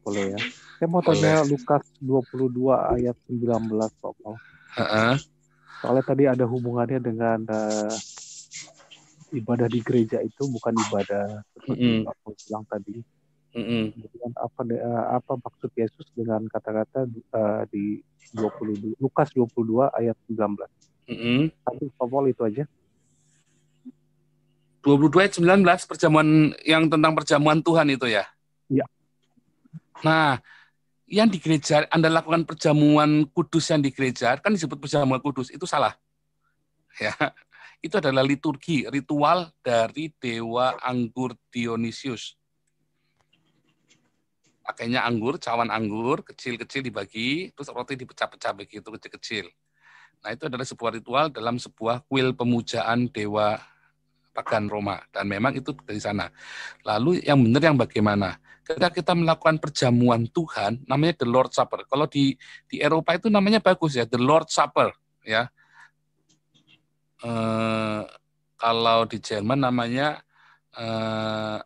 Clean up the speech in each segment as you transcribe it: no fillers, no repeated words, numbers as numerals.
Boleh ya. Saya mau Boleh. tanya Lukas 22 ayat 19, Pak Paul. Heeh. Soalnya tadi ada hubungannya dengan ibadah di gereja itu bukan ibadah seperti Mm-mm. Pak Paul bilang tadi. Mm-mm. Kemudian apa maksud Yesus dengan kata-kata di 22, Lukas 22 ayat 19. Mm-mm. Tapi Pak Paul itu aja. 22 ayat 19, perjamuan yang tentang perjamuan Tuhan itu ya. Iya. Nah, yang di gereja, Anda lakukan perjamuan kudus yang di gereja, kan disebut perjamuan kudus, itu salah. Ya, itu adalah liturgi, ritual dari dewa anggur Dionysius. Pakainya anggur, cawan anggur, kecil-kecil dibagi, terus roti dipecah-pecah begitu, kecil-kecil. Nah, itu adalah sebuah ritual dalam sebuah kuil pemujaan dewa pagan Roma. Dan memang itu dari sana. Lalu yang benar yang bagaimana? Ketika kita melakukan perjamuan Tuhan, namanya the Lord Supper. Kalau di Eropa itu namanya bagus ya, the Lord Supper. Ya, kalau di Jerman namanya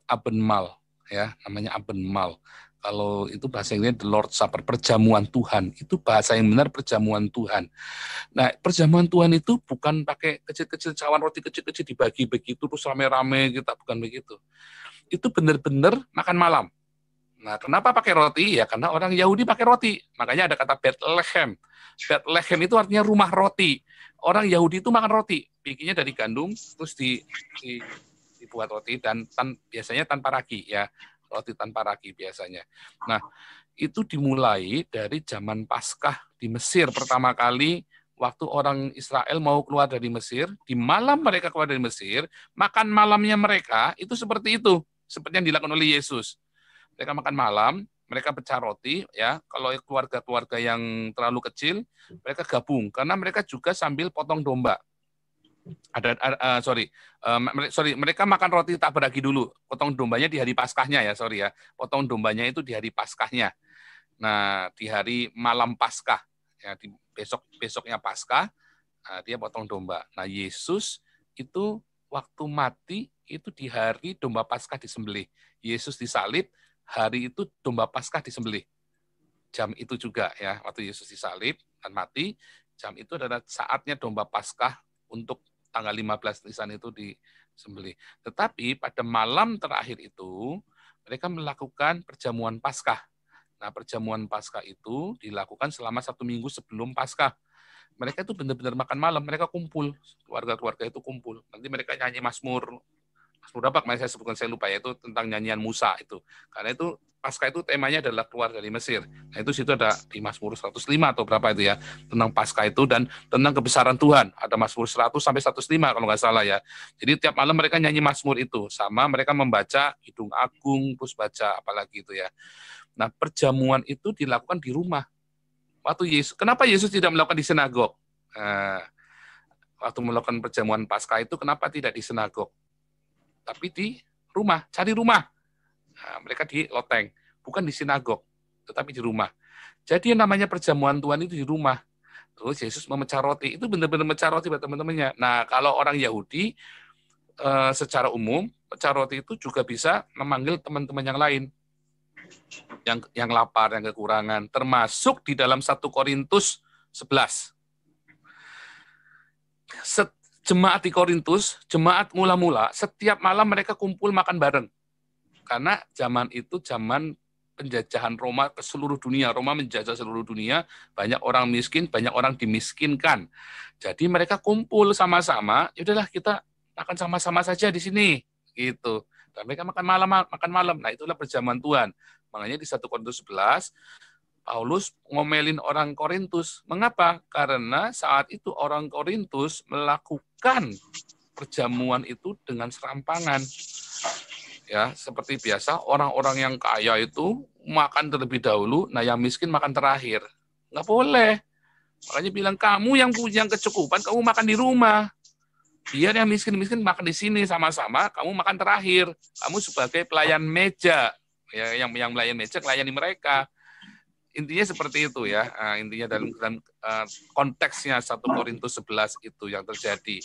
Abendmahl, ya, namanya Abendmahl. Kalau itu bahasa Inggrisnya the Lord Supper, perjamuan Tuhan. Itu bahasa yang benar, perjamuan Tuhan. Nah, perjamuan Tuhan itu bukan pakai kecil-kecil cawan roti kecil-kecil dibagi begitu terus rame-rame, kita bukan begitu. Itu benar-benar makan malam. Nah, kenapa pakai roti? Ya karena orang Yahudi pakai roti. Makanya ada kata Bethlehem. Bethlehem itu artinya rumah roti. Orang Yahudi itu makan roti, bikinnya dari gandum, terus dibuat roti dan biasanya tanpa ragi ya, roti tanpa ragi biasanya. Nah, itu dimulai dari zaman Paskah di Mesir pertama kali waktu orang Israel mau keluar dari Mesir, di malam mereka keluar dari Mesir, makan malamnya mereka itu seperti itu, seperti yang dilakukan oleh Yesus. Mereka makan malam, mereka pecah roti, ya. Kalau keluarga-keluarga yang terlalu kecil, mereka gabung karena mereka juga sambil potong domba. Mereka makan roti tak beragi dulu. Potong dombanya di hari Paskahnya ya, Potong dombanya itu di hari Paskahnya. Nah, di hari malam Paskah, ya, di besoknya Paskah, dia potong domba. Nah, Yesus itu waktu mati itu di hari domba Paskah disembelih. Yesus disalib, hari itu domba Paskah disembelih. Jam itu juga ya, waktu Yesus disalib dan mati, jam itu adalah saatnya domba Paskah untuk tanggal 15 Nisan itu disembelih. Tetapi pada malam terakhir itu, mereka melakukan perjamuan Paskah. Nah, perjamuan Paskah itu dilakukan selama 1 minggu sebelum Paskah. Mereka itu benar-benar makan malam, mereka kumpul, keluarga-keluarga itu kumpul. Nanti mereka nyanyi Mazmur apa kemarin saya sebutkan, saya lupa ya, itu tentang nyanyian Musa itu. Karena itu Paskah itu temanya adalah keluar dari Mesir. Nah, itu situ ada di Mazmur 105 atau berapa itu ya, tentang Paskah itu dan tentang kebesaran Tuhan. Ada Mazmur 100 sampai 105 kalau nggak salah ya. Jadi tiap malam mereka nyanyi Mazmur itu, sama mereka membaca Kidung Agung, terus baca apalagi itu ya. Nah, perjamuan itu dilakukan di rumah. Kenapa Yesus tidak melakukan di sinagog? Nah, waktu melakukan perjamuan Paskah itu kenapa tidak di sinagog? Tapi di rumah, cari rumah. Nah, mereka di loteng, bukan di sinagog, tetapi di rumah. Jadi yang namanya perjamuan Tuhan itu di rumah. Terus Yesus memecah roti, itu benar-benar memecah roti buat teman-temannya. Nah, kalau orang Yahudi, secara umum, pecah roti itu juga bisa memanggil teman-teman yang lain. Yang lapar, yang kekurangan, termasuk di dalam 1 Korintus 11. Jemaat di Korintus, jemaat mula-mula, setiap malam mereka kumpul makan bareng. Karena zaman itu zaman penjajahan Roma ke seluruh dunia. Roma menjajah seluruh dunia, banyak orang miskin, banyak orang dimiskinkan. Jadi mereka kumpul sama-sama, ya udahlah kita makan sama-sama saja di sini, gitu. Dan mereka makan malam. Nah, itulah perjamuan Tuhan. Makanya di 1 Korintus 11, Paulus ngomelin orang Korintus. Mengapa? Karena saat itu orang Korintus melakukan perjamuan itu dengan serampangan. Ya, seperti biasa, orang-orang yang kaya itu makan terlebih dahulu, nah yang miskin makan terakhir. Nggak boleh. Makanya bilang, kamu yang punya kecukupan, kamu makan di rumah. Biar yang miskin-miskin makan di sini sama-sama, kamu makan terakhir. Kamu sebagai pelayan meja, ya, yang melayani meja, melayani mereka. Intinya seperti itu ya. Intinya dalam konteksnya 1 Korintus 11 itu yang terjadi.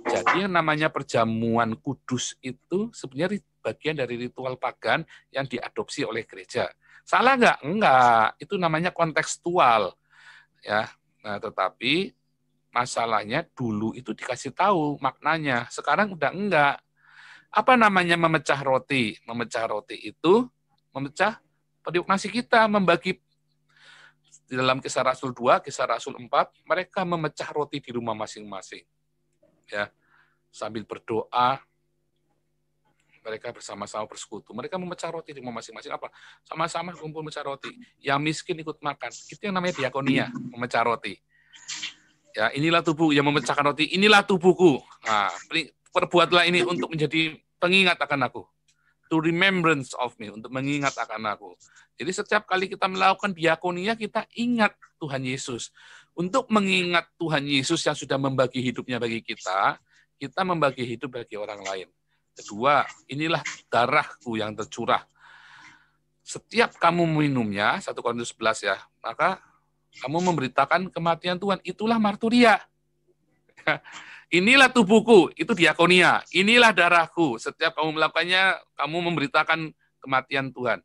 Jadi yang namanya perjamuan kudus itu sebenarnya bagian dari ritual pagan yang diadopsi oleh gereja. Salah nggak? Enggak. Itu namanya kontekstual. Ya. Nah, tetapi masalahnya dulu itu dikasih tahu maknanya. Sekarang udah enggak. Apa namanya memecah roti? Memecah roti itu memecah periuk nasi kita, membagi. Di dalam Kisah Rasul 2, Kisah Rasul 4, mereka memecah roti di rumah masing-masing. Ya, sambil berdoa, mereka bersama-sama bersekutu. Mereka memecah roti di rumah masing-masing. Apa? Sama-sama kumpul memecah roti. Yang miskin ikut makan. Itu yang namanya diakonia, memecah roti. Ya, inilah tubuh yang memecahkan roti. Inilah tubuhku. Nah, perbuatlah ini untuk menjadi pengingat akan aku. To remembrance of me, untuk mengingat akan aku. Jadi setiap kali kita melakukan diakonia, kita ingat Tuhan Yesus. Untuk mengingat Tuhan Yesus yang sudah membagi hidupnya bagi kita membagi hidup bagi orang lain. Kedua, inilah darahku yang tercurah. Setiap kamu minumnya, 1 Korintus 11 ya, maka kamu memberitakan kematian Tuhan. Itulah marturia. Inilah tubuhku, itu diakonia. Inilah darahku. Setiap kamu melakukannya, kamu memberitakan kematian Tuhan.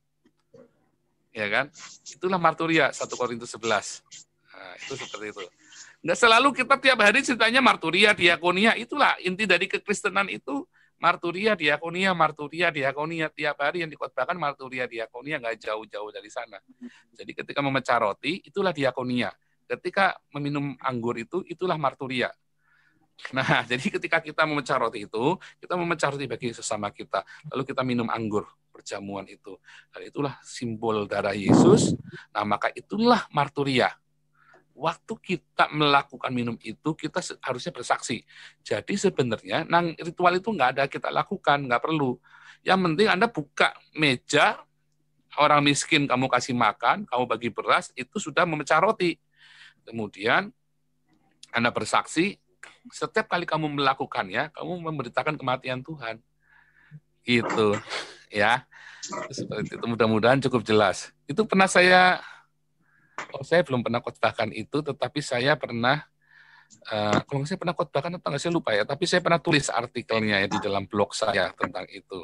Ya kan? Itulah marturia, 1 Korintus 11. Nah, itu seperti itu. Nggak selalu kita tiap hari ceritanya marturia, diakonia. Itulah inti dari kekristenan itu. Marturia, diakonia. Tiap hari yang dikhotbahkan marturia, diakonia, nggak jauh-jauh dari sana. Jadi ketika memecah roti, itulah diakonia. Ketika meminum anggur itu, itulah marturia. Nah, jadi ketika kita memecah roti itu, kita memecah roti bagi sesama kita. Lalu kita minum anggur, perjamuan itu. Dan itulah simbol darah Yesus. Nah, maka itulah marturia. Waktu kita melakukan minum itu, kita harusnya bersaksi. Jadi sebenarnya ritual itu nggak ada kita lakukan, nggak perlu. Yang penting Anda buka meja, orang miskin kamu kasih makan, kamu bagi beras, itu sudah memecah roti. Kemudian Anda bersaksi, setiap kali kamu melakukannya, kamu memberitakan kematian Tuhan. Gitu. Ya. Seperti itu, mudah-mudahan cukup jelas. Itu pernah saya belum pernah khotbahkan itu, tetapi saya pernah, kalau saya pernah khotbahkan atau nggak, saya lupa ya, tapi saya pernah tulis artikelnya ya di dalam blog saya tentang itu.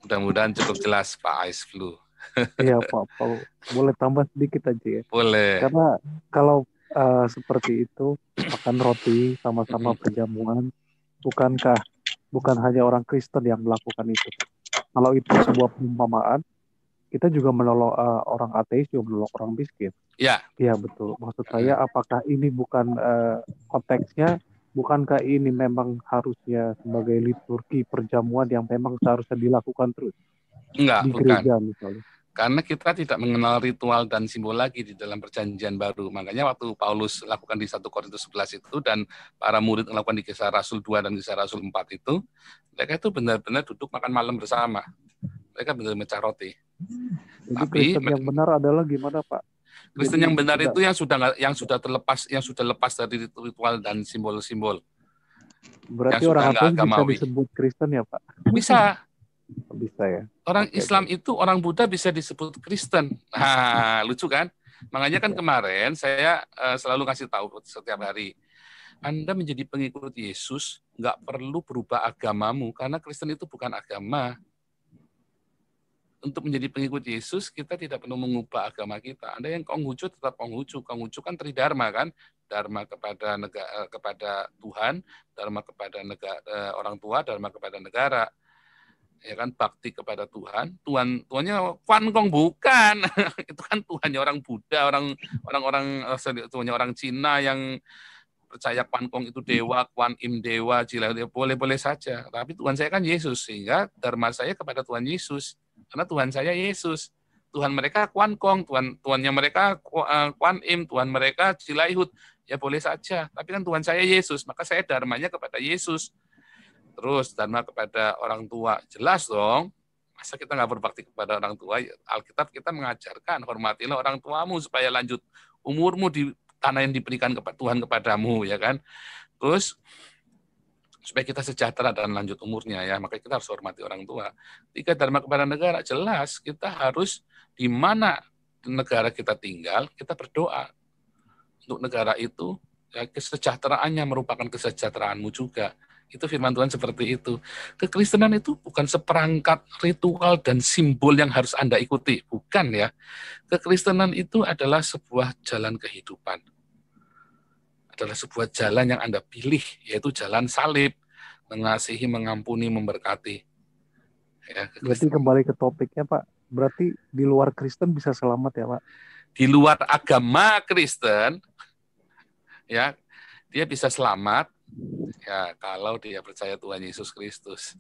Mudah-mudahan cukup jelas, Pak Aisflu. Iya, Pak Paul. Boleh tambah sedikit aja ya? Boleh. Karena kalau seperti itu, makan roti sama-sama perjamuan, bukan hanya orang Kristen yang melakukan itu. Kalau itu sebuah perumpamaan, kita juga menolong orang ateis, juga menolong orang miskin. Ya. Iya, betul. Maksud saya, apakah ini bukan konteksnya, bukankah ini memang harusnya sebagai liturgi perjamuan yang memang seharusnya dilakukan terus? Enggak, di gereja misalnya. Karena kita tidak mengenal ritual dan simbol lagi di dalam perjanjian baru. Makanya waktu Paulus lakukan di 1 Korintus 11 itu, dan para murid melakukan di Kisah Rasul 2 dan Kisah Rasul 4 itu, mereka itu benar-benar duduk makan malam bersama. Mereka benar-benar mecah roti. Jadi Kristen yang benar adalah gimana, Pak? Kristen yang benar itu yang sudah lepas dari ritual dan simbol-simbol. Berarti orang ateis bisa disebut Kristen ya, Pak? Bisa. Bisa ya. Orang Islam itu, orang Buddha bisa disebut Kristen. Nah, lucu kan? Makanya kan kemarin saya selalu kasih tahu setiap hari, Anda menjadi pengikut Yesus nggak perlu berubah agamamu, karena Kristen itu bukan agama. Untuk menjadi pengikut Yesus, kita tidak perlu mengubah agama kita. Anda yang Konghucu tetap Konghucu. Konghucu kan tridharma kan? Dharma kepada negara, kepada Tuhan, dharma kepada negara, orang tua, dharma kepada negara. Ya kan, bakti kepada Tuhan. Tuhannya Kwan Kong bukan. Itu kan Tuhannya orang Buddha, Tuhannya orang Cina yang percaya Kwan Kong itu dewa, Kwan Im dewa, boleh-boleh saja. Tapi Tuhan saya kan Yesus, sehingga dharma saya kepada Tuhan Yesus. Karena Tuhan saya Yesus. Tuhan mereka Kwan Kong, Tuhannya mereka Kwan Im, Tuhan mereka Cilaihut. Ya boleh saja. Tapi kan Tuhan saya Yesus, maka saya dharmanya kepada Yesus. Terus dharma kepada orang tua, jelas dong. Masa kita nggak berbakti kepada orang tua? Alkitab kita mengajarkan, hormatilah orang tuamu supaya lanjut umurmu di tanah yang diberikan Tuhan kepadamu, ya kan? Terus supaya kita sejahtera dan lanjut umurnya, ya, maka kita harus hormati orang tua. Tiga, dharma kepada negara, jelas kita harus di mana negara kita tinggal, kita berdoa untuk negara itu. Ya, kesejahteraannya merupakan kesejahteraanmu juga. Itu firman Tuhan seperti itu. Kekristenan itu bukan seperangkat ritual dan simbol yang harus Anda ikuti. Bukan ya. Kekristenan itu adalah sebuah jalan kehidupan. Adalah sebuah jalan yang Anda pilih, yaitu jalan salib. Mengasihi, mengampuni, memberkati. Ya, Berarti kembali ke topiknya, Pak. Berarti di luar Kristen bisa selamat ya, Pak? Di luar agama Kristen, ya, dia bisa selamat ya kalau dia percaya Tuhan Yesus Kristus.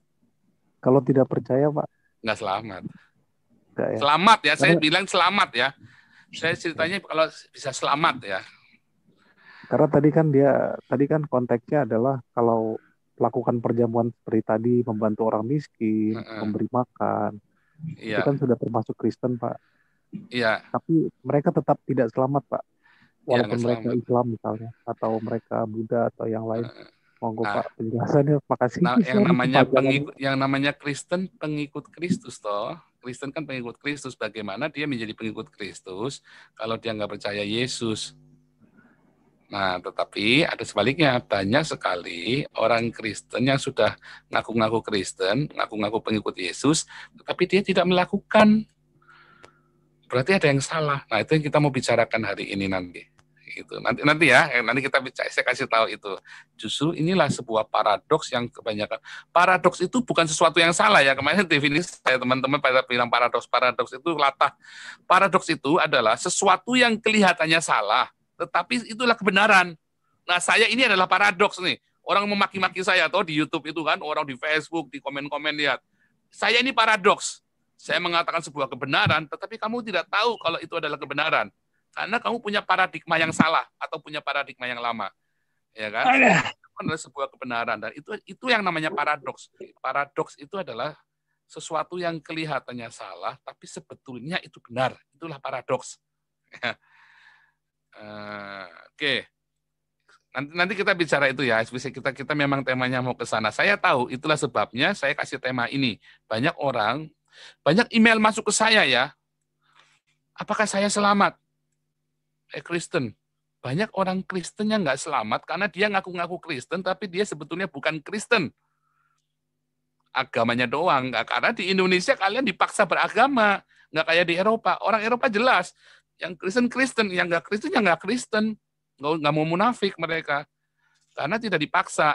Kalau tidak percaya, Pak? Nggak selamat. Nggak, ya? Selamat ya, saya bilang selamat ya. Saya ceritanya kalau bisa selamat ya. Karena tadi kan konteksnya adalah kalau melakukan perjamuan seperti tadi, membantu orang miskin, memberi makan, itu kan sudah termasuk Kristen, Pak. Iya. Tapi mereka tetap tidak selamat, Pak. Walaupun ya, mereka Islam misalnya, atau mereka Buddha atau yang lain. Monggo nah, Pak penjelasannya, makasih. Nah, yang namanya Kristen pengikut Kristus toh. Kristen kan pengikut Kristus. Bagaimana dia menjadi pengikut Kristus kalau dia nggak percaya Yesus? Nah, tetapi ada sebaliknya, banyak sekali orang Kristen yang sudah ngaku-ngaku Kristen, ngaku-ngaku pengikut Yesus, tetapi dia tidak melakukan. Berarti ada yang salah. Nah, itu yang kita mau bicarakan hari ini nanti. Gitu. Nanti ya, nanti saya kasih tahu itu. Justru inilah sebuah paradoks yang kebanyakan. Paradoks itu bukan sesuatu yang salah ya. Kemarin definisi saya teman-teman pada bilang paradoks itu latah. Paradoks itu adalah sesuatu yang kelihatannya salah, tetapi itulah kebenaran. Nah, saya ini adalah paradoks nih. Orang memaki-maki saya atau di YouTube itu kan, orang di Facebook, di komen-komen lihat. Saya ini paradoks. Saya mengatakan sebuah kebenaran, tetapi kamu tidak tahu kalau itu adalah kebenaran. Karena kamu punya paradigma yang salah atau punya paradigma yang lama, ya kan? Itu adalah sebuah kebenaran dan itu yang namanya paradoks. Paradoks itu adalah sesuatu yang kelihatannya salah, tapi sebetulnya itu benar. Itulah paradoks. Oke. Nanti kita bicara itu ya. Kita memang temanya mau ke sana. Saya tahu itulah sebabnya saya kasih tema ini. Banyak email masuk ke saya ya. Apakah saya selamat? Kristen. Banyak orang Kristen yang nggak selamat karena dia ngaku-ngaku Kristen, tapi dia sebetulnya bukan Kristen. Agamanya doang. Nggak, karena di Indonesia kalian dipaksa beragama. Nggak kayak di Eropa. Orang Eropa jelas. Yang Kristen, yang nggak Kristen, yang nggak Kristen. Nggak mau munafik mereka. Karena tidak dipaksa.